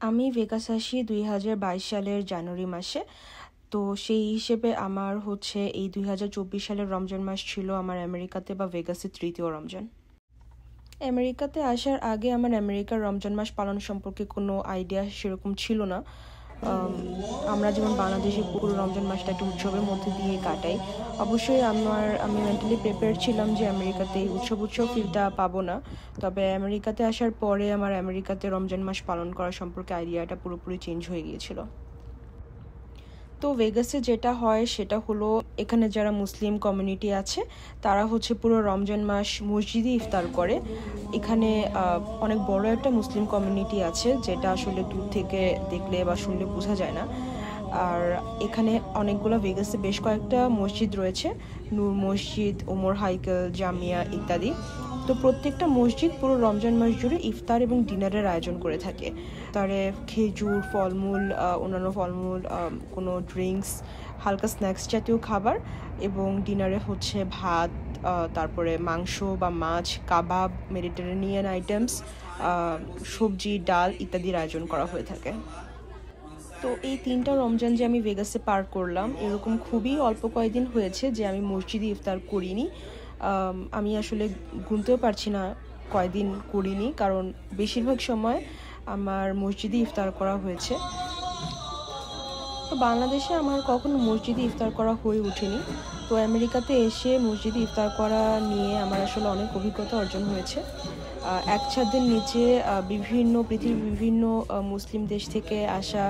আমি ভেগাস আসি 2022 সালের জানুয়ারি মাসে। তো সেই হিসেবে আমার হচ্ছে এই 2024 সালের রমজান মাস ছিল আমার আমেরিকাতে বা ভেগাসে তৃতীয় রমজান। আমেরিকাতে আসার আগে আমার আমেরিকার রমজান মাস পালন সম্পর্কে কোনো আইডিয়া সেরকম ছিল না। আমরা যেমন বাংলাদেশে পুরো রমজান মাসটা একটা উৎসবের মধ্যে দিয়ে কাটাই। অবশ্যই আমি মেন্টালি প্রিপেয়ার ছিলাম যে আমেরিকাতে এই উৎসব ফিলটা পাবো না। তবে আমেরিকাতে আসার পরে আমার আমেরিকাতে রমজান মাস পালন করা সম্পর্কে আইডিয়াটা পুরোপুরি চেঞ্জ হয়ে গিয়েছিল। তো ভেগাসে যেটা হয় সেটা হলো, এখানে যারা মুসলিম কমিউনিটি আছে তারা হচ্ছে পুরো রমজান মাস মসজিদে ইফতার করে। এখানে অনেক বড় একটা মুসলিম কমিউনিটি আছে, যেটা আসলে দূর থেকে দেখলে বা শুনলে বোঝা যায় না। আর এখানে অনেকগুলো ভেগাসে বেশ কয়েকটা মসজিদ রয়েছে, নূর মসজিদ, ওমর হাইকেল, জামিয়া ইত্যাদি। তো প্রত্যেকটা মসজিদ পুরো রমজান মাস জুড়ে ইফতার এবং ডিনারের আয়োজন করে থাকে। তারে খেজুর, ফলমূল, অন্যান্য ফলমূল, কোনো ড্রিঙ্কস, হালকা স্ন্যাক্স জাতীয় খাবার, এবং ডিনারে হচ্ছে ভাত, তারপরে মাংস বা মাছ, কাবাব, মেডিটেরেনিয়ান আইটেমস, সবজি, ডাল ইত্যাদির আয়োজন করা হয়ে থাকে। তো এই 3টা রমজান যে আমি ভেগাসে পার করলাম, এরকম খুবই অল্প কয়েকদিন হয়েছে যে আমি মসজিদে ইফতার করিনি। আমি আসলে গুনতেও পারছি না কয়দিন করিনি, কারণ বেশিরভাগ সময় আমার মসজিদে ইফতার করা হয়েছে। তো বাংলাদেশে আমার কখনো মসজিদে ইফতার করা হয়ে ওঠেনি। তো আমেরিকাতে এসে মসজিদে ইফতার করা নিয়ে আমার আসলে অনেক অভিজ্ঞতা অর্জন হয়েছে। এক ছাদের নিচে পৃথিবীর বিভিন্ন মুসলিম দেশ থেকে আসা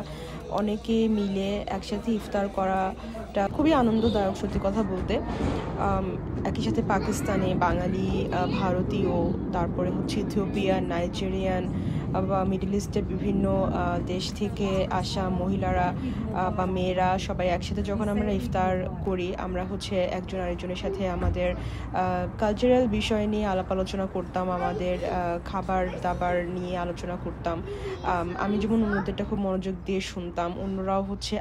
অনেকে মিলে একসাথে ইফতার করাটা খুবই আনন্দদায়ক, সত্যি কথা বলতে। একই সাথে পাকিস্তানি, বাঙালি, ভারতীয়, তারপরে হচ্ছে ইথিওপিয়ান, নাইজেরিয়ান বা মিডল ইস্টের বিভিন্ন দেশ থেকে আসা মহিলারা বা মেয়েরা সবাই একসাথে যখন আমরা ইফতার করি, আমরা হচ্ছে একজন আরেকজনের সাথে আমাদের কালচারাল বিষয় নিয়ে আলাপ আলোচনা করতাম, আমাদের খাবার দাবার নিয়ে আলোচনা করতাম। আমি যেমন অন্যদেরটা খুব মনোযোগ দিয়ে শুনতাম, অন্যরাও হচ্ছে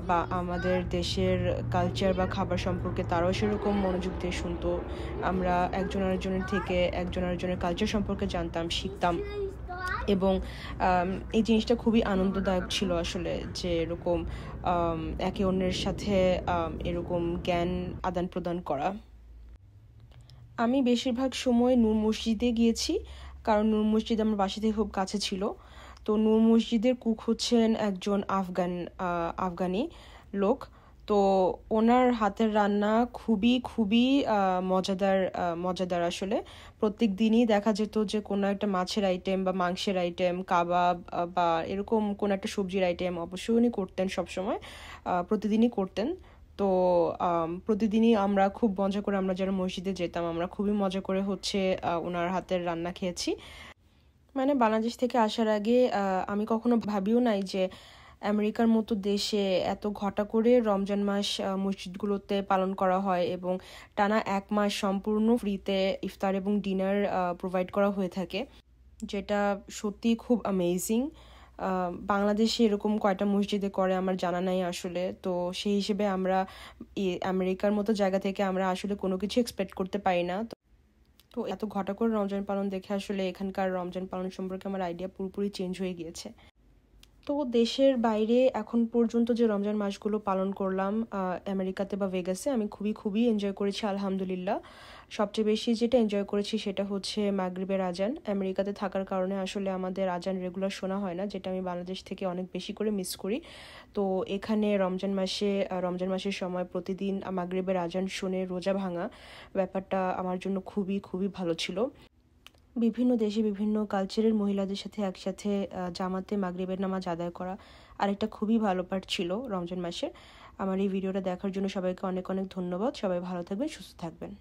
বা আমাদের দেশের কালচার বা খাবার সম্পর্কে তারাও সেরকম মনোযোগ দিয়ে শুনতো। আমরা একজন আরেকজনের কালচার সম্পর্কে জানতাম, শিখতাম, এবং এই জিনিসটা খুবই আনন্দদায়ক ছিল আসলে, যে এরকম একে অন্যের সাথে এরকম জ্ঞান আদান প্রদান করা। আমি বেশিরভাগ সময় নূর মসজিদে গিয়েছি, কারণ নূর মসজিদ আমার বাসা থেকে খুব কাছে ছিল। তো নূর মসজিদের কুক হচ্ছেন একজন আফগানি লোক। তো ওনার হাতের রান্না খুবই খুবই মজাদার আসলে। প্রত্যেক দিনই দেখা যেত যে কোনো একটা মাছের আইটেম বা মাংসের আইটেম, কাবাব বা এরকম কোনো একটা সবজির আইটেম অবশ্যই উনি করতেন, সবসময় প্রতিদিনই করতেন। তো প্রতিদিনই আমরা খুব মজা করে, আমরা যারা মসজিদে যেতাম আমরা খুবই মজা করে হচ্ছে ওনার হাতের রান্না খেয়েছি। মানে বাংলাদেশ থেকে আসার আগে আমি কখনো ভাবিও নাই যে আমেরিকার মতো দেশে এত ঘটা করে রমজান মাস মসজিদগুলোতে পালন করা হয়, এবং টানা 1 মাস সম্পূর্ণ ফ্রিতে ইফতার এবং ডিনার প্রোভাইড করা হয়ে থাকে, যেটা সত্যি খুব অ্যামেজিং। বাংলাদেশে এরকম কয়টা মসজিদে করে আমার জানা নাই আসলে। তো সেই হিসেবে আমরা আমেরিকার মতো জায়গা থেকে আমরা আসলে কোনো কিছু এক্সপেক্ট করতে পারি না। তো এত ঘটা করে রমজান পালন দেখে আসলে এখানকার রমজান পালন সম্পর্কে আমার আইডিয়া পুরোপুরি চেঞ্জ হয়ে গিয়েছে। তো দেশের বাইরে এখন পর্যন্ত যে রমজান মাসগুলো পালন করলাম আমেরিকাতে বা ভেগাসে, আমি খুবই খুবই এনজয় করেছি আলহামদুলিল্লাহ। সবচেয়ে বেশি যেটা এনজয় করেছি সেটা হচ্ছে মাগরিবের আজান। আমেরিকাতে থাকার কারণে আসলে আমাদের আজান রেগুলার শোনা হয় না, যেটা আমি বাংলাদেশ থেকে অনেক বেশি করে মিস করি। তো এখানে রমজান মাসের সময় প্রতিদিন মাগরিবের আজান শুনে রোজা ভাঙা ব্যাপারটা আমার জন্য খুবই খুবই ভালো ছিল। বিভিন্ন দেশে বিভিন্ন কালচারের মহিলাদের সাথে একসাথে জামাতে মাগরিবের নামাজ আদায় করা আরেকটা খুবই ভালো পার্ট ছিল রমজান মাসের। আমার এই ভিডিওটা দেখার জন্য সবাইকে অনেক অনেক ধন্যবাদ। সবাই ভালো থাকবেন, সুস্থ থাকবেন।